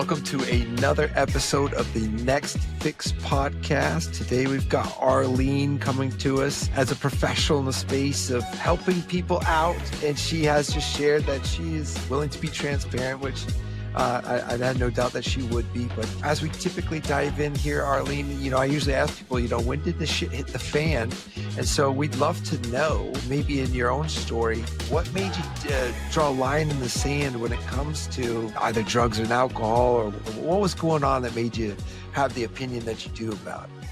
Welcome to another episode of the Next Fix podcast. Today we've got Arlene coming to us as a professional in the space of helping people out. And she has just shared that she is willing to be transparent, which I had no doubt that she would be. But as we typically dive in here, Arlene, I usually ask people, when did the shit hit the fan? And so we'd love to know, maybe in your own story, what made you draw a line in the sand when it comes to either drugs and alcohol, or what was going on that made you have the opinion that you do about it?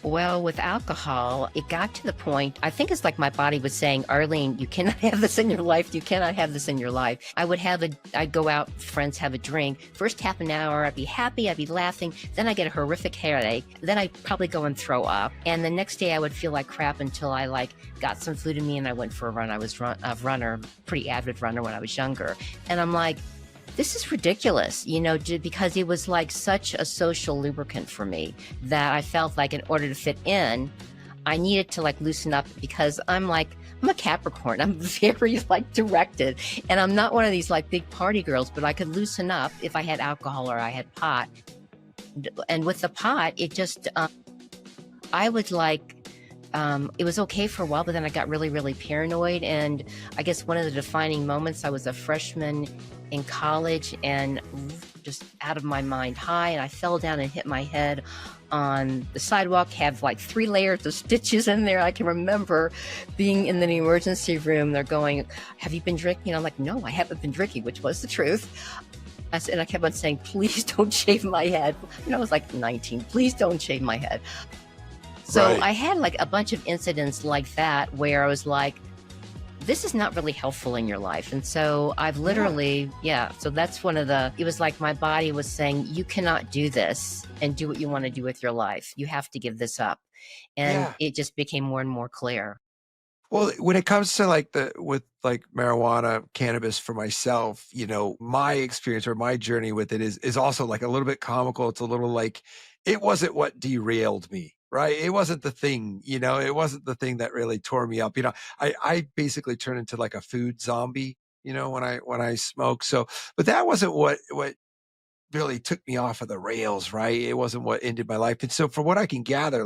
Well, with alcohol, it got to the point, I think it's like my body was saying, Arlene, you cannot have this in your life. You cannot have this in your life. I'd go out, friends have a drink. First half an hour, I'd be happy, I'd be laughing. Then I get a horrific headache. Then I'd probably go and throw up. And the next day I would feel like crap until I got some food in me and I went for a run. I was a runner, pretty avid runner when I was younger. And I'm like, this is ridiculous, because it was like such a social lubricant for me that I felt like in order to fit in, I needed to loosen up, because I'm a Capricorn. I'm very directed, and I'm not one of these big party girls, but I could loosen up if I had alcohol or I had pot. And with the pot, it just, I would it was okay for a while, but then I got really, really paranoid. And I guess one of the defining moments, I was a freshman in college and just out of my mind high, and I fell down and hit my head on the sidewalk, have 3 layers of stitches in there. I can remember being in the emergency room. They're going, have you been drinking? And I'm like, no, I haven't been drinking, which was the truth. And I kept on saying, please don't shave my head. I was 19, please don't shave my head. So right. I had a bunch of incidents like that where I was like, this is not really helpful in your life. And so I've literally, so that's it was like my body was saying, you cannot do this and do what you want to do with your life. You have to give this up. And it just became more and more clear. Well, when it comes to with marijuana, cannabis for myself, my experience or my journey with it is also a little bit comical. It's a little it wasn't what derailed me. Right. It wasn't the thing, it wasn't the thing that really tore me up. I basically turned into a food zombie, when I smoke. So, but that wasn't what really took me off of the rails. Right. It wasn't what ended my life. And so from what I can gather,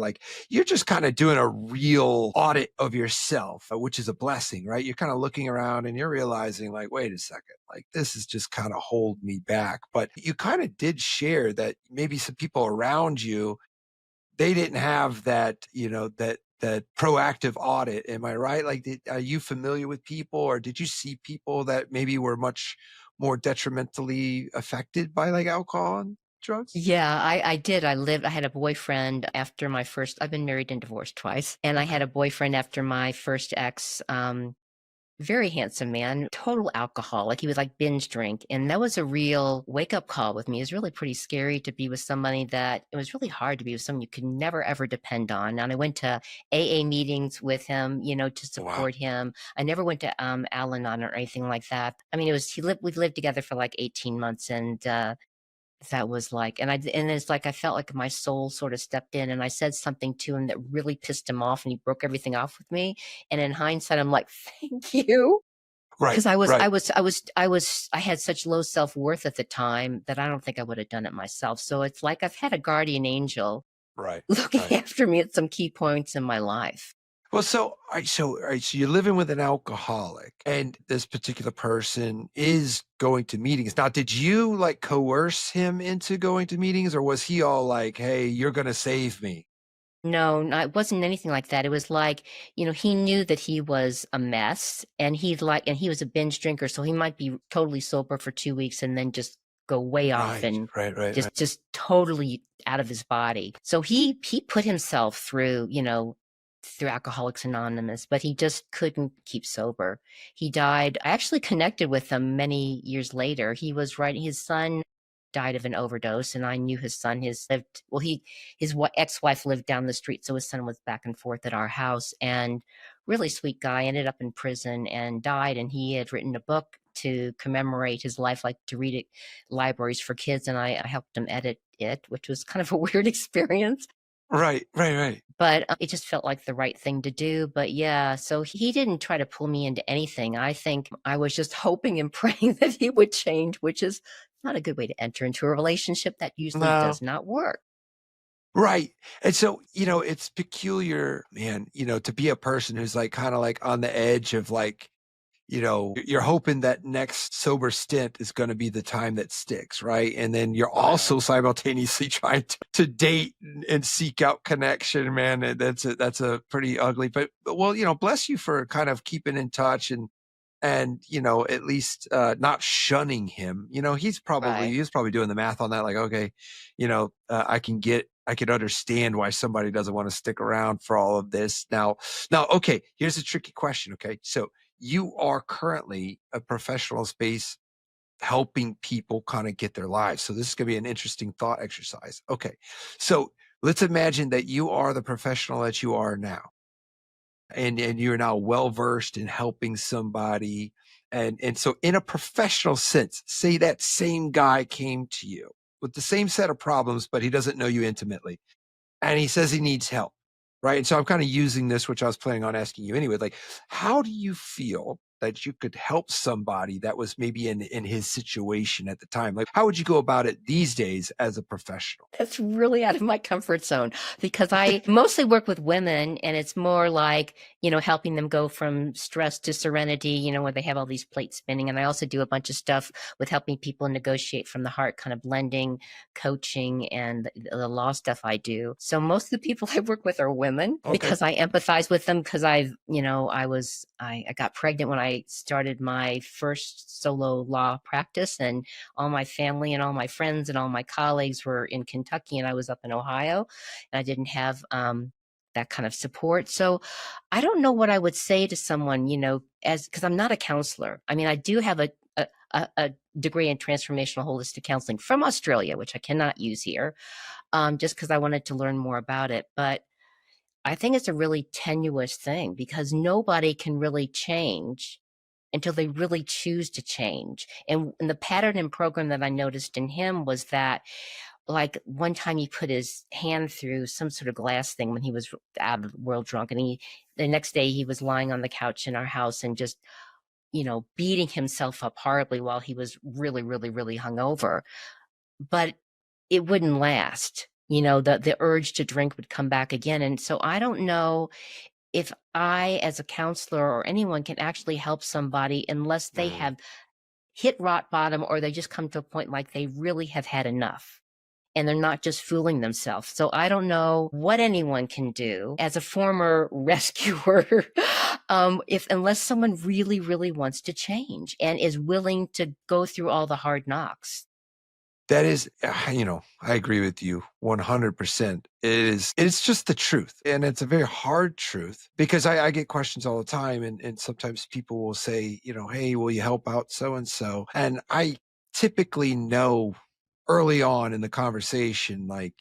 you're just kind of doing a real audit of yourself, which is a blessing, right? You're kind of looking around and you're realizing wait a second, this is just kind of holding me back. But you kind of did share that maybe some people around you, they didn't have that, that proactive audit. Am I right? Are you familiar with people, or did you see people that maybe were much more detrimentally affected by alcohol and drugs? Yeah, I did. I had a boyfriend after I've been married and divorced twice. And I had a boyfriend after my first ex, very handsome man, total alcoholic. He would binge drink. And that was a real wake up call with me. It was really pretty scary to be with somebody it was really hard to be with someone you could never, ever depend on. And I went to AA meetings with him, to support him. I never went to Al-Anon or anything like that. I mean, we've lived together for 18 months, and that was and it's I felt like my soul sort of stepped in, and I said something to him that really pissed him off, and he broke everything off with me. And in hindsight, I'm like, thank you. Right. Because I had such low self-worth at the time that I don't think I would have done it myself. So it's I've had a guardian angel looking after me at some key points in my life. Well, so you're living with an alcoholic, and this particular person is going to meetings. Now, did you coerce him into going to meetings, or was he all hey, you're going to save me? No, it wasn't anything like that. It was he knew that he was a mess, and he was a binge drinker, so he might be totally sober for 2 weeks and then just go way off and just totally out of his body. So he put himself through, through Alcoholics Anonymous, but he just couldn't keep sober. He died. I actually connected with him many years later. He was his son died of an overdose, and I knew his son. His ex-wife lived down the street, so his son was back and forth at our house. And really sweet guy, ended up in prison and died. And he had written a book to commemorate his life, to read it libraries for kids, and I helped him edit it, which was kind of a weird experience. Right. But it just felt like the right thing to do. But yeah, so he didn't try to pull me into anything. I think I was just hoping and praying that he would change, which is Not a good way to enter into a relationship that usually No. does not work. Right. And so, it's peculiar, man, to be a person who's like kind of like on the edge of like, you're hoping that next sober stint is going to be the time that sticks, right? And then you're Right. also simultaneously trying to date and seek out connection, man. And that's a pretty ugly, but well, bless you for kind of keeping in touch and at least not shunning him. Right. He's probably doing the math on that, like, okay, I could understand why somebody doesn't want to stick around for all of this. Now, okay, here's a tricky question. Okay, so you are currently a professional space helping people kind of get their lives, so this is going to be an interesting thought exercise. Okay, so let's imagine that you are the professional that you are now, and you're now well versed in helping somebody, and so in a professional sense, say that same guy came to you with the same set of problems, but he doesn't know you intimately, and he says he needs help, right? And so I'm kind of using this, which I was planning on asking you anyway, like, how do you feel that you could help somebody that was maybe in his situation at the time? Like, how would you go about it these days as a professional? That's really out of my comfort zone because I mostly work with women and it's more like, helping them go from stress to serenity, where they have all these plates spinning. And I also do a bunch of stuff with helping people negotiate from the heart, kind of blending coaching and the law stuff I do. So most of the people I work with are women Okay. because I empathize with them because I got pregnant when I started my first solo law practice, and all my family and all my friends and all my colleagues were in Kentucky and I was up in Ohio and I didn't have that kind of support. So I don't know what I would say to someone, as because I'm not a counselor. I mean, I do have a degree in transformational holistic counseling from Australia, which I cannot use here, just because I wanted to learn more about it. But I think it's a really tenuous thing because nobody can really change until they really choose to change. And the pattern and program that I noticed in him was that, like, one time he put his hand through some sort of glass thing when he was out of the world drunk. And the next day he was lying on the couch in our house and just, beating himself up horribly while he was really, really, really hungover. But it wouldn't last. The urge to drink would come back again. And so I don't know if I, as a counselor or anyone, can actually help somebody unless they Mm. have hit rock bottom or they just come to a point like they really have had enough and they're not just fooling themselves. So I don't know what anyone can do as a former rescuer, if unless someone really, really wants to change and is willing to go through all the hard knocks. That is, I agree with you 100%. It's just the truth. And it's a very hard truth because I get questions all the time. And sometimes people will say, hey, will you help out so and so? And I typically know early on in the conversation, like,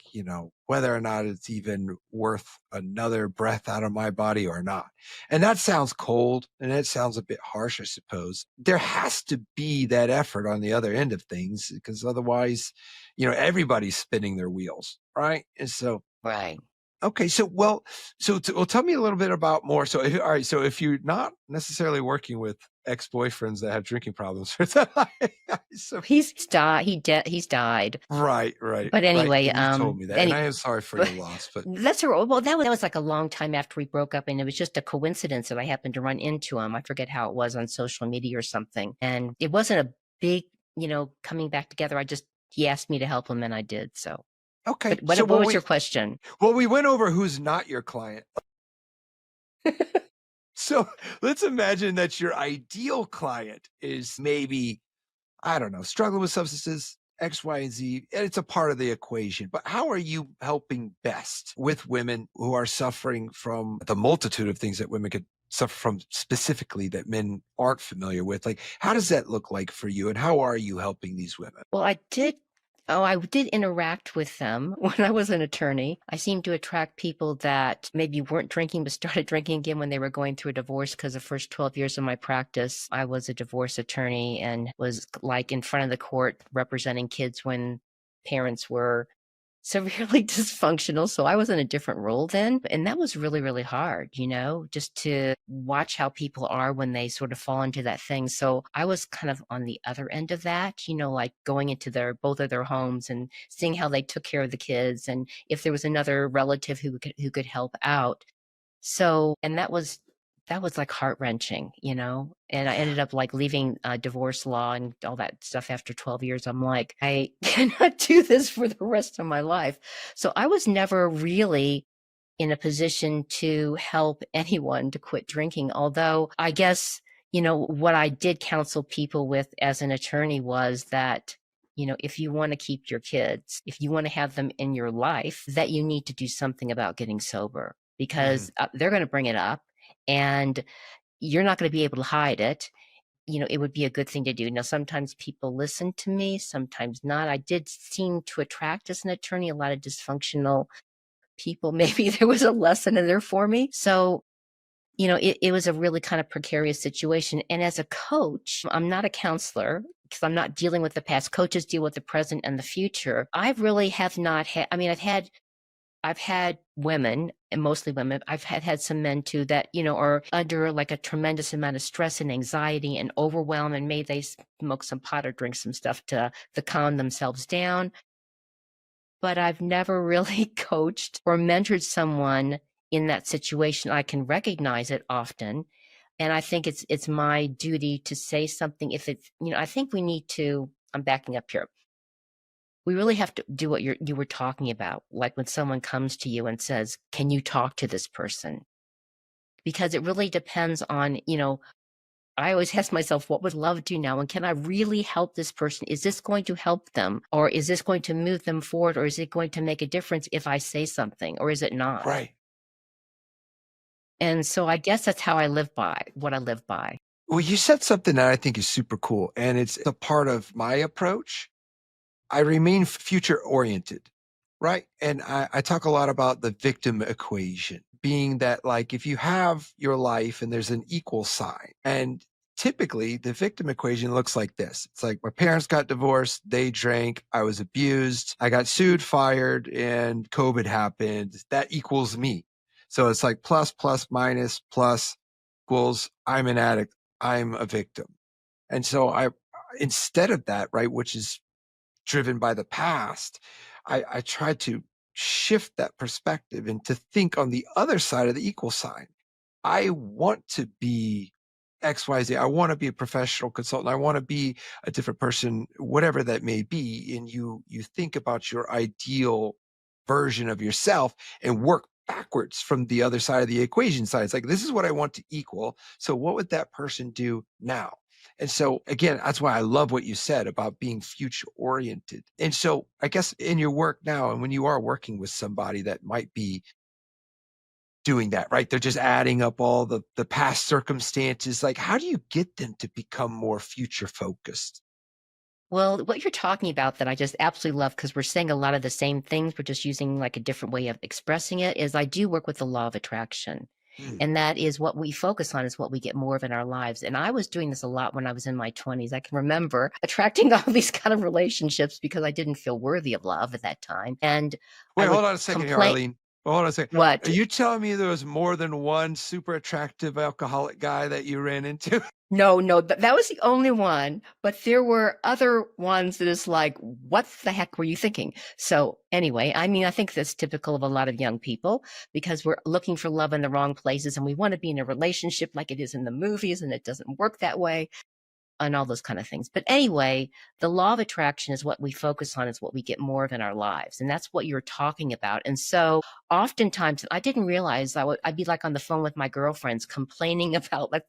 whether or not it's even worth another breath out of my body or not. And that sounds cold and it sounds a bit harsh, I suppose. There has to be that effort on the other end of things because otherwise, everybody's spinning their wheels, right? And so, Right. okay, well, tell me a little bit about more. So, all right, so if you're not necessarily working with ex-boyfriends that have drinking problems, so He's died. right, right, But right, anyway, and you told me that, and I am sorry for your but loss, but that's a well, that was like a long time after we broke up, and it was just a coincidence that I happened to run into him. I forget how it was on social media or something, and it wasn't a big, coming back together. He asked me to help him, and I did. So, okay. but what was your question? We went over who's not your client. So, let's imagine that your ideal client is maybe, I don't know, struggling with substances, X, Y, and Z, and it's a part of the equation. But how are you helping best with women who are suffering from the multitude of things that women could suffer from specifically that men aren't familiar with? Like, how does that look like for you? And how are you helping these women? Well, I did interact with them when I was an attorney. I seemed to attract people that maybe weren't drinking, but started drinking again when they were going through a divorce. Because the first 12 years of my practice, I was a divorce attorney and was like in front of the court representing kids when parents were severely dysfunctional. So I was in a different role then. And that was really, really hard, just to watch how people are when they sort of fall into that thing. So I was kind of on the other end of that, like going into both of their homes and seeing how they took care of the kids and if there was another relative who could help out. So, and that was like heart-wrenching, and I ended up like leaving divorce law and all that stuff after 12 years. I'm like, I cannot do this for the rest of my life. So I was never really in a position to help anyone to quit drinking. Although I guess, what I did counsel people with as an attorney was that, if you want to keep your kids, if you want to have them in your life, that you need to do something about getting sober because Mhm. they're going to bring it up and you're not going to be able to hide it. It would be a good thing to do. Now, sometimes people listen to me, sometimes not. I did seem to attract as an attorney a lot of dysfunctional people. Maybe there was a lesson in there for me. So, it was a really kind of precarious situation. And as a coach, I'm not a counselor because I'm not dealing with the past. Coaches deal with the present and the future. I really have not had, I mean, I've had women and mostly women. I've had some men too that, are under like a tremendous amount of stress and anxiety and overwhelm. And may they smoke some pot or drink some stuff to calm themselves down. But I've never really coached or mentored someone in that situation. I can recognize it often. And I think it's my duty to say something if it's, I think we need to, I'm backing up here. We really have to do what you were talking about. Like when someone comes to you and says, "Can you talk to this person?" Because it really depends on, I always ask myself, what would love do now? And can I really help this person? Is this going to help them? Or is this going to move them forward? Or is it going to make a difference if I say something? Or is it not? Right. And so I guess that's how I live by what I live by. Well, you said something that I think is super cool, and it's a part of my approach. I remain future oriented, right? And I talk a lot about the victim equation, being that, like, if you have your life and there's an equal sign, and typically the victim equation looks like this. It's like my parents got divorced, they drank, I was abused, I got sued, fired, and COVID happened. That equals me. So it's like plus, plus, minus, plus equals I'm an addict, I'm a victim. And so instead of that, right, which is driven by the past, I try to shift that perspective and to think on the other side of the equal sign. I want to be XYZ. I want to be a professional consultant. I want to be a different person, whatever that may be. And you think about your ideal version of yourself and work backwards from the other side of the equation side. It's like, this is what I want to equal. So what would that person do now? And so again, that's why I love what you said about being future oriented. And so I guess in your work now, and when you are working with somebody that might be doing that, right? They're just adding up all the past circumstances. Like, how do you get them to become more future focused? Well, what you're talking about that I just absolutely love because we're saying a lot of the same things, we're just using like a different way of expressing it, is I do work with the law of attraction. Mm. And that is what we focus on is what we get more of in our lives. And I was doing this a lot when I was in my 20s. I can remember attracting all these kind of relationships because I didn't feel worthy of love at that time. And I Wait, would hold on a second here, complain. Arlene. Hold on a second. What? Are you telling me there was more than one super attractive alcoholic guy that you ran into? No, no, that was the only one, but there were other ones that is like, what the heck were you thinking? So anyway, I mean, I think that's typical of a lot of young people because we're looking for love in the wrong places and we want to be in a relationship like it is in the movies and it doesn't work that way and all those kind of things. But anyway, the law of attraction is what we focus on, is what we get more of in our lives. And that's what you're talking about. And so oftentimes I didn't realize I'd be like on the phone with my girlfriends complaining about like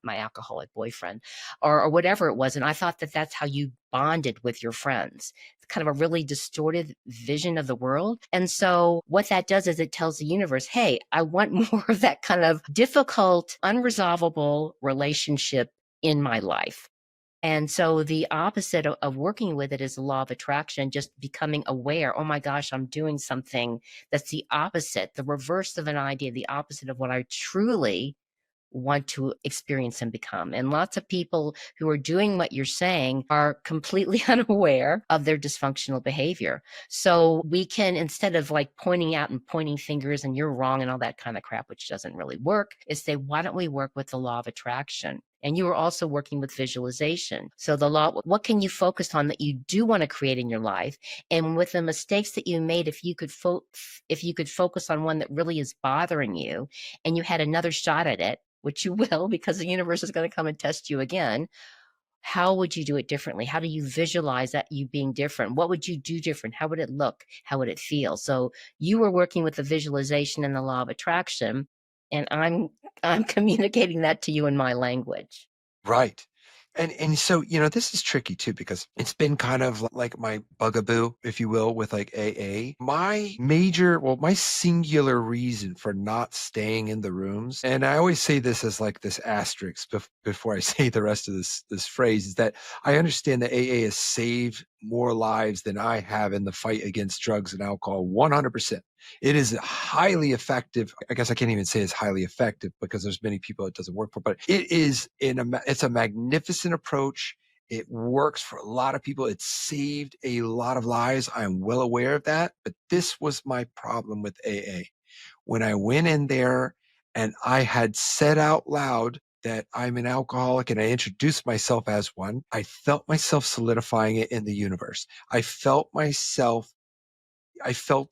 my alcoholic boyfriend or whatever it was. And I thought that that's how you bonded with your friends. It's kind of a really distorted vision of the world. And so what that does is it tells the universe, hey, I want more of that kind of difficult, unresolvable relationship in my life. And so the opposite of working with it is the law of attraction, just becoming aware, oh my gosh, I'm doing something that's the opposite, the reverse of an idea, the opposite of what I truly want to experience and become. And lots of people who are doing what you're saying are completely unaware of their dysfunctional behavior. So we can, instead of like pointing out and pointing fingers and you're wrong and all that kind of crap, which doesn't really work, is say, why don't we work with the law of attraction? And you are also working with visualization. So the law, what can you focus on that you do want to create in your life? And with the mistakes that you made, if you could focus on one that really is bothering you and you had another shot at it, which you will because the universe is going to come and test you again, how would you do it differently? How do you visualize that you being different? What would you do different? How would it look? How would it feel? So you were working with the visualization and the law of attraction, and I'm communicating that to you in my language. Right. And so, this is tricky too, because it's been kind of like my bugaboo, if you will, with like AA. My singular reason for not staying in the rooms, and I always say this as like this asterisk before I say the rest of this phrase, is that I understand that AA has saved more lives than I have in the fight against drugs and alcohol, 100%. It is highly effective. I guess I can't even say it's highly effective because there's many people it doesn't work for, but it's a magnificent approach. It works for a lot of people. It saved a lot of lives. I'm well aware of that, but this was my problem with AA. When I went in there and I had said out loud that I'm an alcoholic and I introduced myself as one, I felt myself solidifying it in the universe. I felt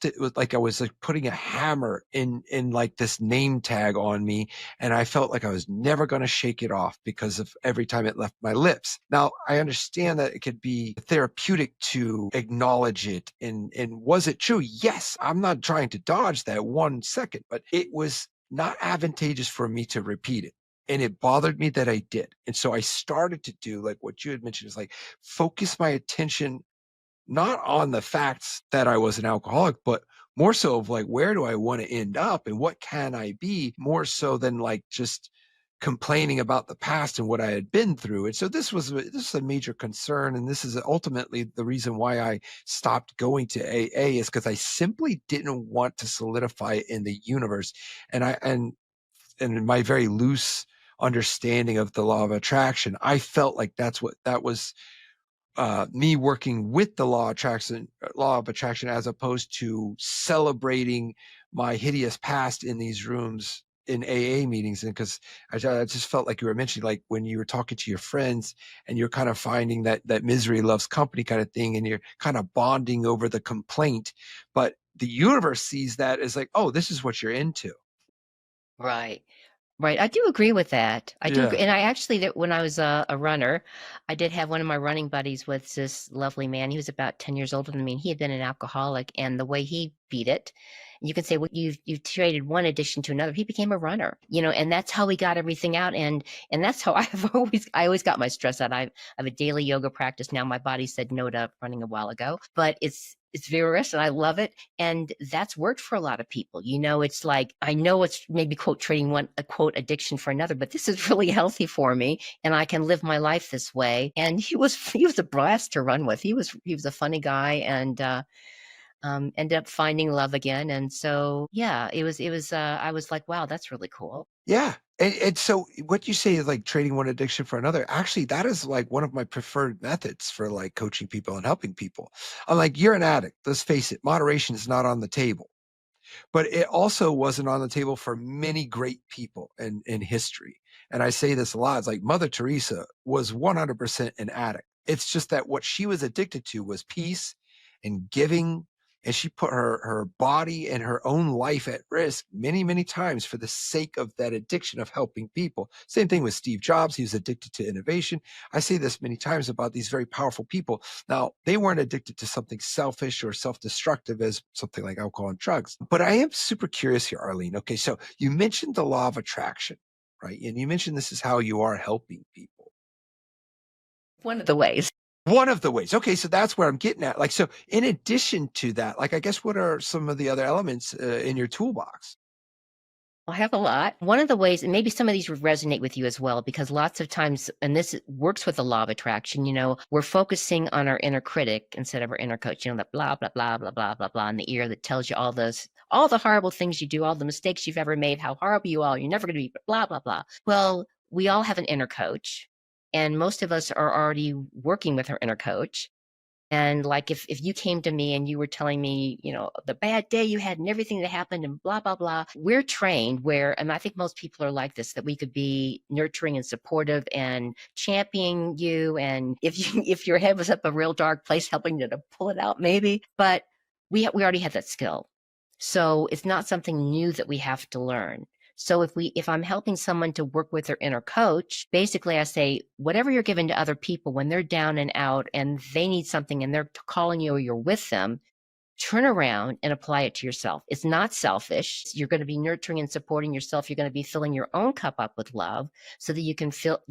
it was like I was like putting a hammer in like this name tag on me, and I felt like I was never going to shake it off because of every time it left my lips. Now, I understand that it could be therapeutic to acknowledge it, and was it true? Yes, I'm not trying to dodge that 1 second, but it was not advantageous for me to repeat it. And it bothered me that I did. And so I started to do like what you had mentioned, is like focus my attention not on the facts that I was an alcoholic, but more so of like, where do I want to end up and what can I be, more so than like just complaining about the past and what I had been through. And so this is a major concern. And this is ultimately the reason why I stopped going to AA, is because I simply didn't want to solidify it in the universe. And in my very loose understanding of the law of attraction, I felt like that was me working with the law of attraction, as opposed to celebrating my hideous past in these rooms in AA meetings. And because I just felt like you were mentioning, like when you were talking to your friends and you're kind of finding that misery loves company kind of thing, and you're kind of bonding over the complaint, but the universe sees that as like, oh, this is what you're into. Right. Right. I do agree with that. I do agree. Yeah. And I actually, that when I was a runner, I did have one of my running buddies with this lovely man. He was about 10 years older than me. And he had been an alcoholic, and the way he beat it, you can say, well, you've traded one addiction to another. He became a runner, and that's how we got everything out. And that's how I always got my stress out. I have a daily yoga practice now. My body said no to running a while ago, but it's vigorous and I love it. And that's worked for a lot of people. It's like, I know it's maybe quote trading one, a quote addiction for another, but this is really healthy for me and I can live my life this way. And he was a blast to run with. He was a funny guy, and ended up finding love again. And so, yeah, I was like, wow, that's really cool. Yeah. And so what you say is like trading one addiction for another. Actually, that is like one of my preferred methods for like coaching people and helping people. I'm like, you're an addict. Let's face it, moderation is not on the table. But it also wasn't on the table for many great people in history. And I say this a lot. It's like Mother Teresa was 100% an addict. It's just that what she was addicted to was peace and giving. And she put her body and her own life at risk many, many times for the sake of that addiction of helping people. Same thing with Steve Jobs. He was addicted to innovation. I say this many times about these very powerful people. Now, they weren't addicted to something selfish or self-destructive as something like alcohol and drugs. But I am super curious here, Arlene. Okay, so you mentioned the law of attraction, right? And you mentioned this is how you are helping people. One of the ways. One of the ways. Okay, so that's where I'm getting at. Like, so in addition to that, like, I guess what are some of the other elements in your toolbox? I have a lot. One of the ways, and maybe some of these would resonate with you as well, because lots of times, and this works with the law of attraction, we're focusing on our inner critic instead of our inner coach, the blah, blah, blah, blah, blah, blah, blah in the ear that tells you all the horrible things you do, all the mistakes you've ever made, how horrible you are, you're never going to be blah, blah, blah. Well, we all have an inner coach, and most of us are already working with our inner coach. And like if you came to me and you were telling me, the bad day you had and everything that happened and blah, blah, blah, we're trained and I think most people are like this, that we could be nurturing and supportive and championing you. And if your head was up a real dark place, helping you to pull it out maybe, but we already have that skill. So it's not something new that we have to learn. So if I'm helping someone to work with their inner coach, basically I say, whatever you're giving to other people when they're down and out and they need something and they're calling you or you're with them, turn around and apply it to yourself. It's not selfish. You're going to be nurturing and supporting yourself. You're going to be filling your own cup up with love so that you can share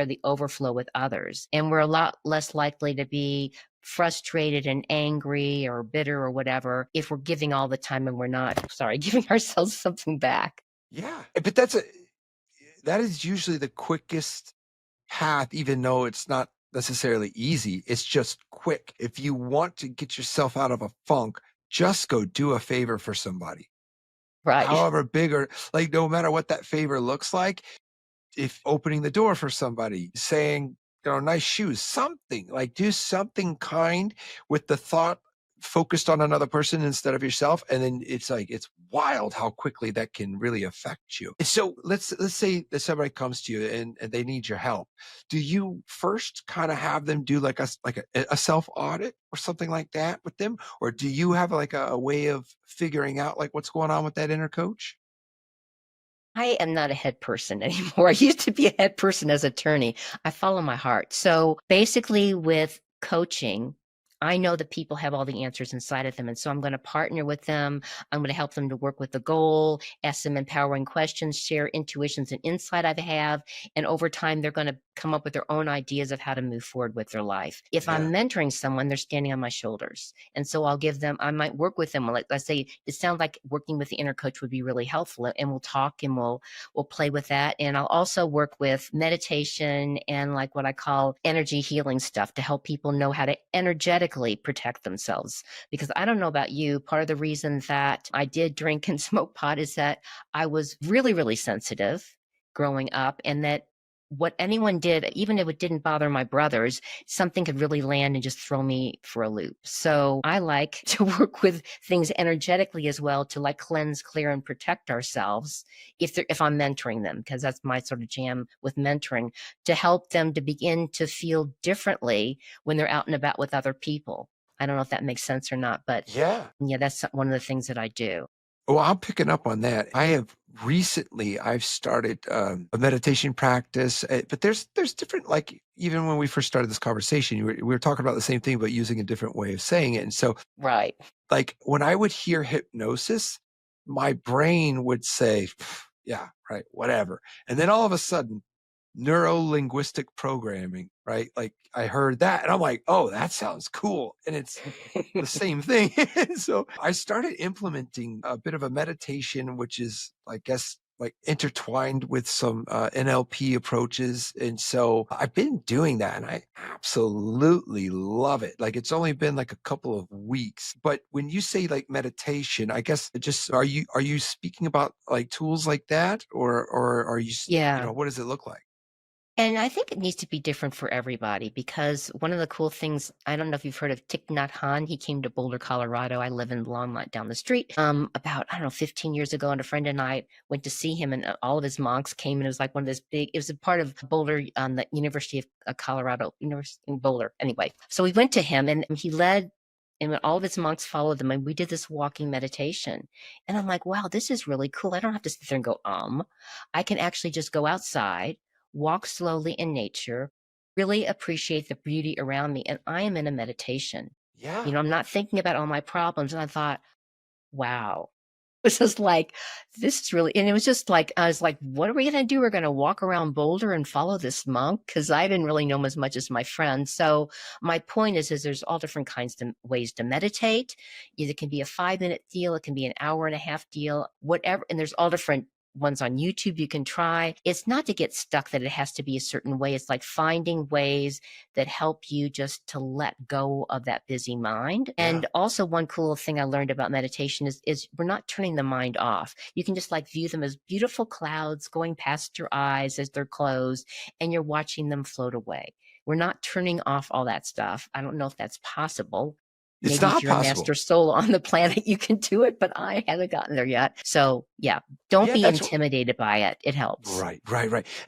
the overflow with others. And we're a lot less likely to be frustrated and angry or bitter or whatever if we're giving all the time and we're not, giving ourselves something back. Yeah, but that is usually the quickest path, even though it's not necessarily easy. It's just quick. If you want to get yourself out of a funk, just go do a favor for somebody. Right. However big or like, no matter what that favor looks like, if opening the door for somebody, saying, nice shoes, something like do something kind with the thought focused on another person instead of yourself. And then it's wild how quickly that can really affect you. So let's say that somebody comes to you and they need your help. Do you first kind of have them do like a self audit or something like that with them? Or do you have like a way of figuring out like what's going on with that inner coach? I am not a head person anymore. I used to be a head person as attorney. I follow my heart. So basically with coaching, I know that people have all the answers inside of them. And so I'm going to partner with them. I'm going to help them to work with the goal, ask them empowering questions, share intuitions and insight I have. And over time, they're going to come up with their own ideas of how to move forward with their life. If Yeah. I'm mentoring someone, they're standing on my shoulders. And so I might work with them. Like I say, it sounds like working with the inner coach would be really helpful. And we'll talk and we'll play with that. And I'll also work with meditation and like what I call energy healing stuff to help people know how to energetically protect themselves. Because I don't know about you, part of the reason that I did drink and smoke pot is that I was really, really sensitive growing up, and that what anyone did, even if it didn't bother my brothers, something could really land and just throw me for a loop. So I like to work with things energetically as well to like cleanse, clear, and protect ourselves if I'm mentoring them, because that's my sort of jam with mentoring, to help them to begin to feel differently when they're out and about with other people. I don't know if that makes sense or not, but Yeah. yeah, that's one of the things that I do. Well, I'm picking up on that. I've started a meditation practice, but there's different, like even when we first started this conversation, we were talking about the same thing, but using a different way of saying it. And so, Right. like when I would hear hypnosis, my brain would say, "Yeah, right, whatever," and then all of a sudden, neuro linguistic programming, right? Like I heard that, and I'm like, "Oh, that sounds cool," and it's the same thing. So I started implementing a bit of a meditation, which is, I guess, like intertwined with some NLP approaches. And so I've been doing that and I absolutely love it. Like it's only been like a couple of weeks. But when you say like meditation, I guess it just are you speaking about like tools like that or are Yeah. what does it look like? And I think it needs to be different for everybody, because one of the cool things, I don't know if you've heard of Thich Nhat Hanh. He came to Boulder, Colorado. I live in Longmont down the street. About, I don't know, 15 years ago, and a friend and I went to see him, and all of his monks came, and it was like one of this big, it was a part of Boulder on the University of Colorado, University in Boulder. Anyway, so we went to him and he led, and when all of his monks followed them, and we did this walking meditation. And I'm like, wow, this is really cool. I don't have to sit there and go, I can actually just go outside, walk slowly in nature, really appreciate the beauty around me. And I am in a meditation. Yeah. I'm not thinking about all my problems. And I thought, wow, was just like, this is really, and it was just like, I was like, what are we going to do? We're going to walk around Boulder and follow this monk? Because I didn't really know him as much as my friend. So my point is there's all different kinds of ways to meditate. It can be a 5-minute deal. It can be an hour and a half deal, whatever. And there's all different ones on YouTube you can try. It's not to get stuck that it has to be a certain way. It's like finding ways that help you just to let go of that busy mind. Yeah. And also one cool thing I learned about meditation is we're not turning the mind off. You can just like view them as beautiful clouds going past your eyes as they're closed, and you're watching them float away. We're not turning off all that stuff. I don't know if that's possible. It's Maybe if not you're a possible. master soul on the planet, you can do it, but I haven't gotten there yet. So yeah, don't Yeah, be that's intimidated by it. It helps. right.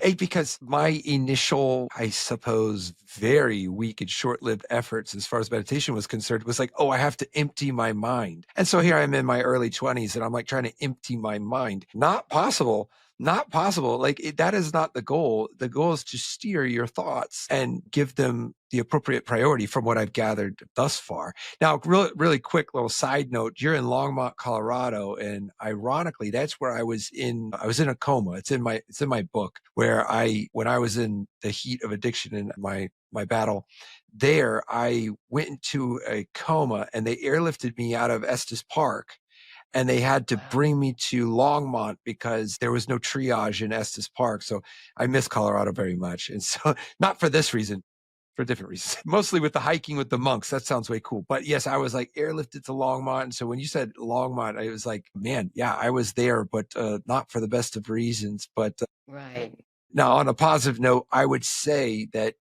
Hey, because my initial, I suppose, very weak and short-lived efforts as far as meditation was concerned was like, oh, I have to empty my mind. And so here I'm in my early 20s and I'm like trying to empty my mind. Not possible. Not possible. Like that is not the goal. The goal is to steer your thoughts and give them the appropriate priority from what I've gathered thus far. Now, really quick little side note, you're in Longmont, Colorado, and ironically, that's where I was in a coma. It's in my book where when I was in the heat of addiction in my battle there, I went into a coma and they airlifted me out of Estes Park and they had to bring me to Longmont because there was no triage in Estes Park. So I miss Colorado very much. And so not for this reason, for different reasons, mostly with the hiking with the monks. That sounds way cool. But yes, I was like airlifted to Longmont. And so when you said Longmont, I was like, man, yeah, I was there, but not for the best of reasons. But Right. now on a positive note, I would say that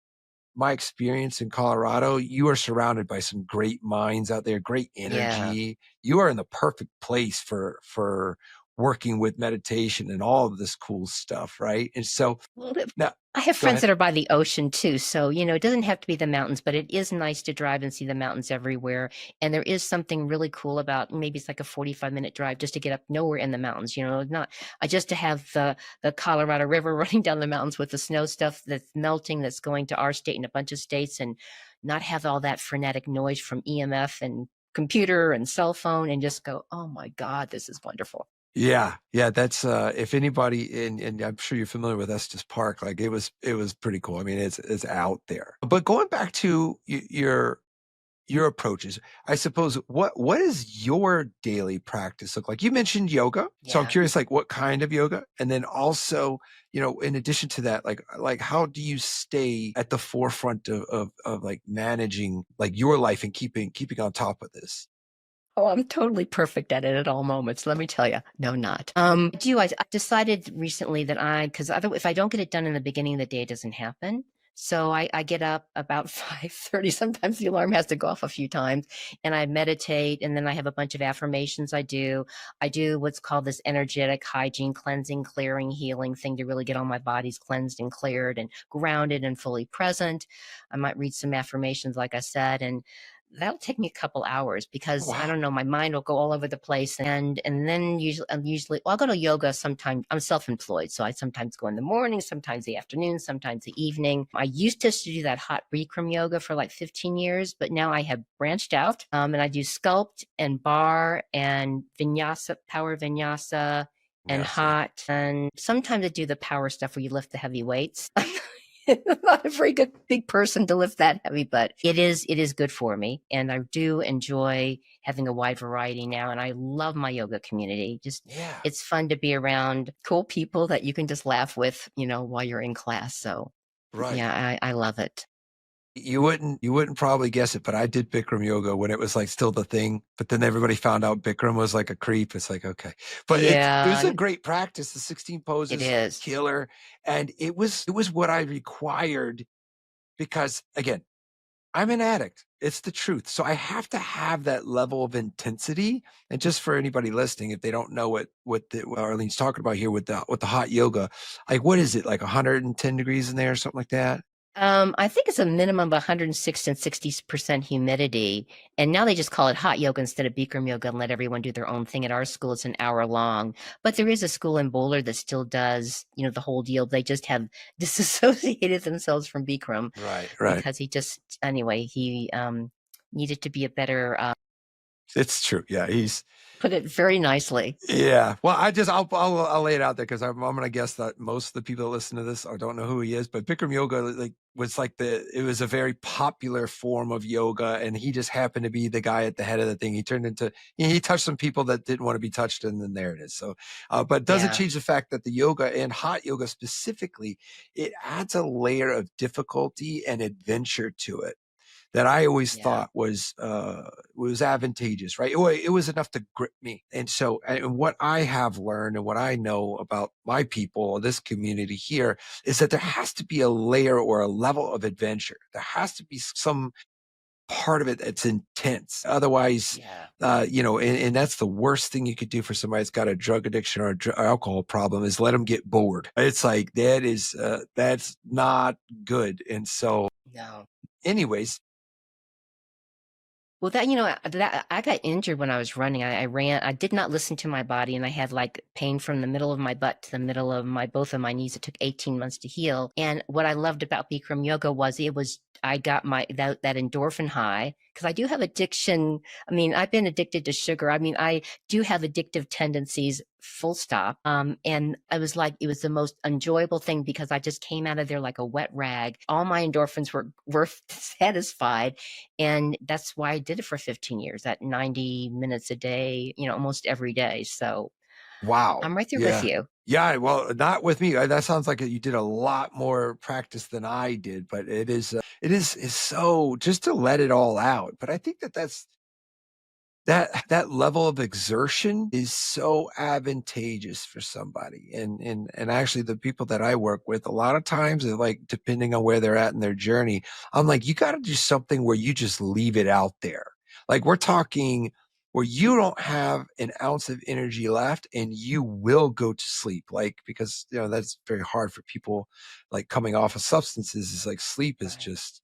my experience in Colorado, you are surrounded by some great minds out there, great Yeah. energy. You are in the perfect place for working with meditation and all of this cool stuff, right? And so Well, now, I have go friends ahead. that are by the ocean too. So, it doesn't have to be the mountains, but it is nice to drive and see the mountains everywhere. And there is something really cool about maybe it's like a 45-minute drive just to get up nowhere in the mountains, not just to have the Colorado River running down the mountains with the snow stuff that's melting, that's going to our state and a bunch of states, and not have all that frenetic noise from EMF and computer and cell phone, and just go, oh my God, this is wonderful. Yeah. That's if anybody and I'm sure you're familiar with Estes Park, like it was pretty cool. I mean, it's out there. But going back to your approaches, I suppose what is your daily practice look like? You mentioned yoga. So I'm Yeah. curious, like what kind of yoga? And then also, in addition to that, like how do you stay at the forefront of like managing like your life and keeping on top of this? Oh, I'm totally perfect at it at all moments. Let me tell you. No, not. I decided recently that because if I don't get it done in the beginning of the day, it doesn't happen. So I get up about 5:30. Sometimes the alarm has to go off a few times, and I meditate, and then I have a bunch of affirmations I do. I do what's called this energetic hygiene, cleansing, clearing, healing thing to really get all my bodies cleansed and cleared and grounded and fully present. I might read some affirmations, like I said, and that'll take me a couple hours because I Wow. don't know, my mind will go all over the place. And then usually I'll go to yoga sometime. I'm self-employed, so I sometimes go in the morning, sometimes the afternoon, sometimes the evening. I used to do that hot Bikram yoga for like 15 years, but now I have branched out, and I do sculpt and bar and vinyasa, power vinyasa, and Yeah, see. hot. And sometimes I do the power stuff where you lift the heavy weights. I'm not a very good big person to lift that heavy, but it is good for me. And I do enjoy having a wide variety now. And I love my yoga community. Just Yeah. it's fun to be around cool people that you can just laugh with, while you're in class. So Right. yeah, I love it. You wouldn't probably guess it, but I did Bikram yoga when it was like still the thing. But then everybody found out Bikram was like a creep. It's like, okay. But it was a Yeah, great practice. The 16 it poses, is. killer. And it was what I required because again, I'm an addict. It's the truth. So I have to have that level of intensity. And just for anybody listening, if they don't know what Arlene's talking about here with the hot yoga, like what is it, like 110 degrees in there or something like that? I think it's a minimum of 106 and 60% humidity. And now they just call it hot yoga instead of Bikram yoga and let everyone do their own thing. At our school, it's an hour long. But there is a school in Boulder that still does, the whole deal. They just have disassociated themselves from Bikram Right. because he needed to be a better. It's true. Yeah, put it very nicely. Yeah. Well, I'll lay it out there because I'm gonna guess that most of the people that listen to this or don't know who he is, but Bikram yoga like was like it was a very popular form of yoga, and he just happened to be the guy at the head of the thing. He turned into he touched some people that didn't want to be touched, and then there it is. So, but it doesn't Yeah, change the fact that the yoga and hot yoga specifically, it adds a layer of difficulty and adventure to it that I always yeah, thought was advantageous, right? It was enough to grip me. And so, and what I have learned and what I know about my people, this community here, is that there has to be a layer or a level of adventure. There has to be some part of it that's intense. Otherwise, yeah. and that's the worst thing you could do for somebody that's got a drug addiction or alcohol problem is let them get bored. It's like that's not good. And so, No. anyways, Well, that I got injured when I was running. I ran. I did not listen to my body, and I had like pain from the middle of my butt to the middle of my both of my knees. It took 18 months to heal. And what I loved about Bikram yoga was I got my that endorphin high because I do have addiction. I mean, I've been addicted to sugar. I mean, I do have addictive tendencies. Full stop. And I was like, it was the most enjoyable thing because I just came out of there like a wet rag. All my endorphins were satisfied, and that's why I did it for 15 years, at 90 minutes a day, almost every day. So wow. I'm right there with Yeah. you. Yeah, well, not with me. That sounds like you did a lot more practice than I did, but is so just to let it all out. But I think that level of exertion is so advantageous for somebody. And actually the people that I work with, a lot of times, like depending on where they're at in their journey, I'm like, you got to do something where you just leave it out there. Like we're talking where you don't have an ounce of energy left and you will go to sleep. Like, because that's very hard for people like coming off of substances. Is like sleep is Right. just,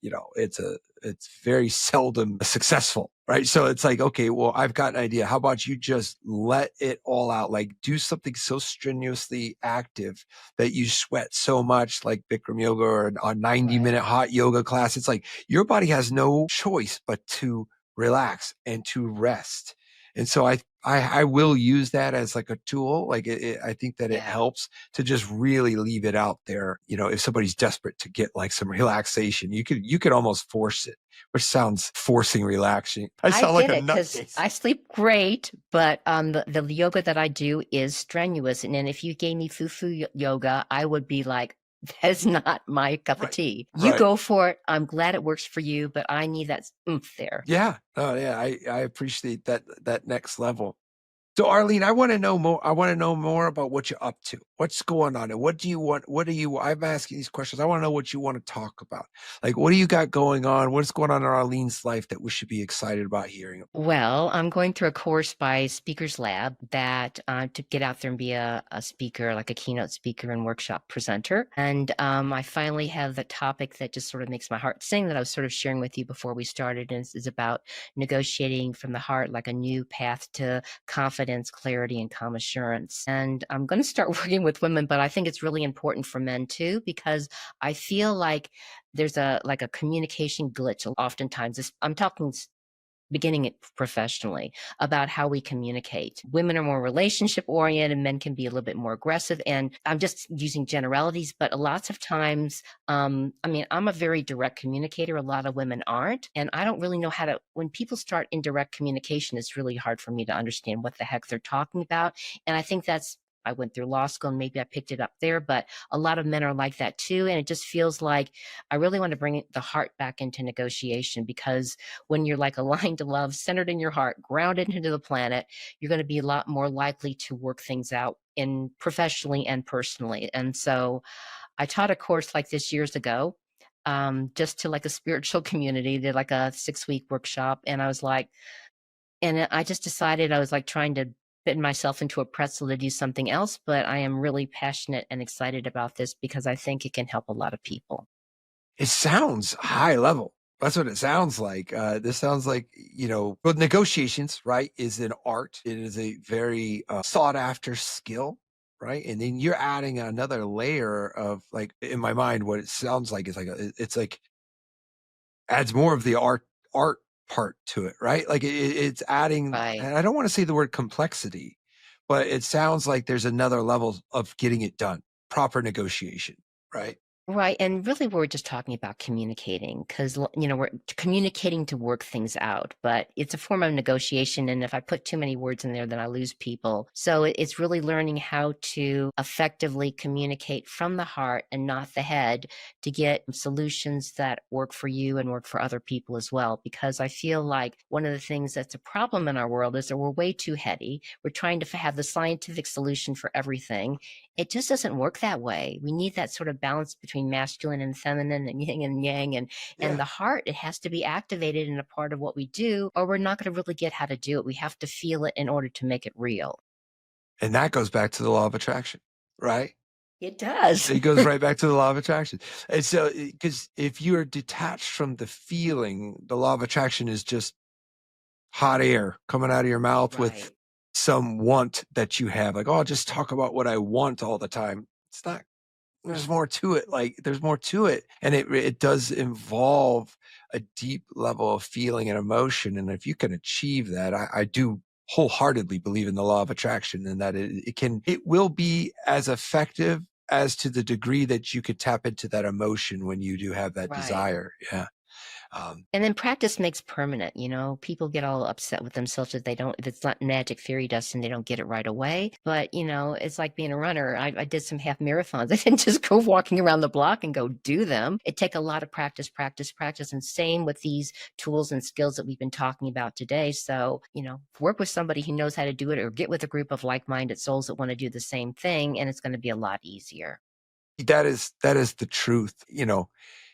it's very seldom successful, right? So it's like, okay, well, I've got an idea. How about you just let it all out? Like do something so strenuously active that you sweat so much, like Bikram yoga or a 90-minute Right. hot yoga class. It's like your body has no choice but to relax and to rest. And so I will use that as like a tool. Like I think that it Yeah. helps to just really leave it out there. If somebody's desperate to get like some relaxation, you could almost force it, which sounds forcing relaxing. I I sound like get a it because nutcase. I sleep great, but the yoga that I do is strenuous. And then if you gave me fufu yoga, I would be like, that is not my cup of Right. tea. You Right. go for it. I'm glad it works for you, but I need that oomph there. Yeah. Oh yeah. I appreciate that next level. So Arlene, I want to know more. I want to know more about what you're up to. What's going on and what do you want? What do you, I'm asking these questions. I want to know what you want to talk about. Like, what do you got going on? What's going on in Arlene's life that we should be excited about hearing? Well, I'm going through a course by Speakers Lab that to get out there and be a speaker, like a keynote speaker and workshop presenter. And I finally have the topic that just sort of makes my heart sing that I was sort of sharing with you before we started. And is about negotiating from the heart, like a new path to confidence, clarity, and calm assurance. And I'm going to start working with women, but I think it's really important for men too, because I feel like there's a communication glitch oftentimes. I'm talking beginning it professionally about how we communicate. Women are more relationship oriented, men can be a little bit more aggressive. And I'm just using generalities, but lots of times, I mean, I'm a very direct communicator. A lot of women aren't. And I don't really know how to, when people start indirect communication, it's really hard for me to understand what the heck they're talking about. And I think I went through law school and maybe I picked it up there, but a lot of men are like that too. And it just feels like I really want to bring the heart back into negotiation because when you're like aligned to love, centered in your heart, grounded into the planet, you're going to be a lot more likely to work things out in professionally and personally. And so I taught a course like this years ago, just to like a spiritual community, did like a 6-week workshop. And I was like, and I just decided I was like trying to fit myself into a pretzel to do something else. But I am really passionate and excited about this because I think it can help a lot of people. It sounds high level. That's what it sounds like. This sounds like, but negotiations, right, is an art. It is a very sought after skill, right? And then you're adding another layer of like, in my mind, what it sounds like is like, it's like adds more of the art part to it, right? Like it's adding, Right. and I don't want to say the word complexity, but it sounds like there's another level of getting it done, proper negotiation, right? Right, and really we're just talking about communicating because, we're communicating to work things out, but it's a form of negotiation, and if I put too many words in there, then I lose people. So it's really learning how to effectively communicate from the heart and not the head to get solutions that work for you and work for other people as well, because I feel like one of the things that's a problem in our world is that we're way too heady. We're trying to have the scientific solution for everything. It just doesn't work that way. We need that sort of balance between masculine and feminine and yin and yang and Yeah. the heart. It has to be activated in a part of what we do, or we're not going to really get how to do it. We have to feel it in order to make it real. And that goes back to the law of attraction, right? It does. It goes right back to the law of attraction. And so, because if you are detached from the feeling, the law of attraction is just hot air coming out of your mouth with Right. some want that you have. Like, oh, I'll just talk about what I want all the time. It's not, there's more to it. Like, there's more to it. And it does involve a deep level of feeling and emotion. And if you can achieve that, I do wholeheartedly believe in the law of attraction and that it will be as effective as to the degree that you could tap into that emotion when you do have that Right. desire. Yeah. And then practice makes permanent, people get all upset with themselves if if it's not magic fairy dust and they don't get it right away. But, it's like being a runner. I did some half marathons. I didn't just go walking around the block and go do them. It take a lot of practice, practice, practice. And same with these tools and skills that we've been talking about today. So, work with somebody who knows how to do it or get with a group of like-minded souls that want to do the same thing. And it's going to be a lot easier. That is the truth.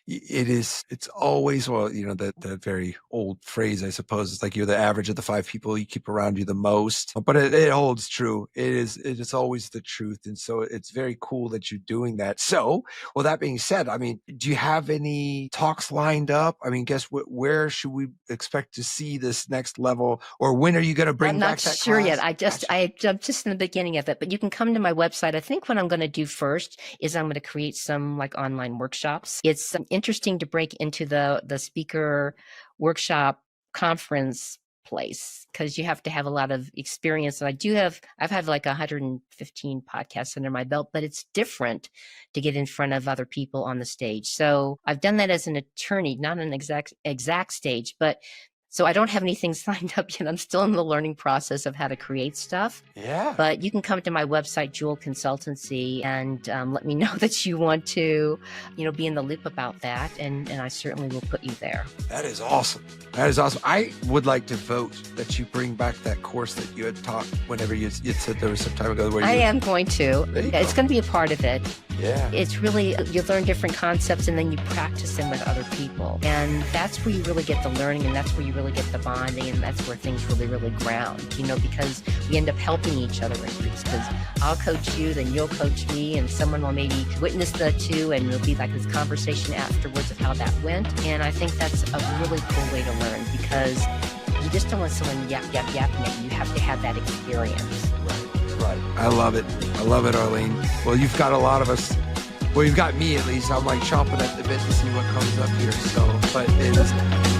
It's always, well, the very old phrase, I suppose, is like you're the average of the 5 people you keep around you the most, but it holds true. It is always the truth. And so it's very cool that you're doing that. So, well, that being said, I mean, do you have any talks lined up? I mean, guess what, where should we expect to see this next level, or when are you going to bring I'm not back that sure yet. class? Gotcha. I'm just in the beginning of it, but you can come to my website. I think what I'm going to do first is I'm going to create some like online workshops. It's interesting to break into the speaker workshop conference place because you have to have a lot of experience. And I've had like 115 podcasts under my belt, but it's different to get in front of other people on the stage. So I've done that as an attorney, not an exact stage, but so I don't have anything signed up yet. I'm still in the learning process of how to create stuff. Yeah. But you can come to my website, Jewel Consultancy, and let me know that you want to, be in the loop about that. And I certainly will put you there. That is awesome. That is awesome. I would like to vote that you bring back that course that you had taught whenever you said there was some time ago. I am going to. It's going to be a part of it. Yeah. It's really, you learn different concepts and then you practice them with other people. And that's where you really get the learning and that's where you really get the bonding and that's where things really, really ground, because we end up helping each other in groups because I'll coach you, then you'll coach me, and someone will maybe witness the two and it'll be like this conversation afterwards of how that went. And I think that's a really cool way to learn because you just don't want someone yapping at you. You have to have that experience. Right. I love it. I love it, Arlene. Well, you've got a lot of us. Well, you've got me at least. I'm like chomping at the bit to see what comes up here. So, but it is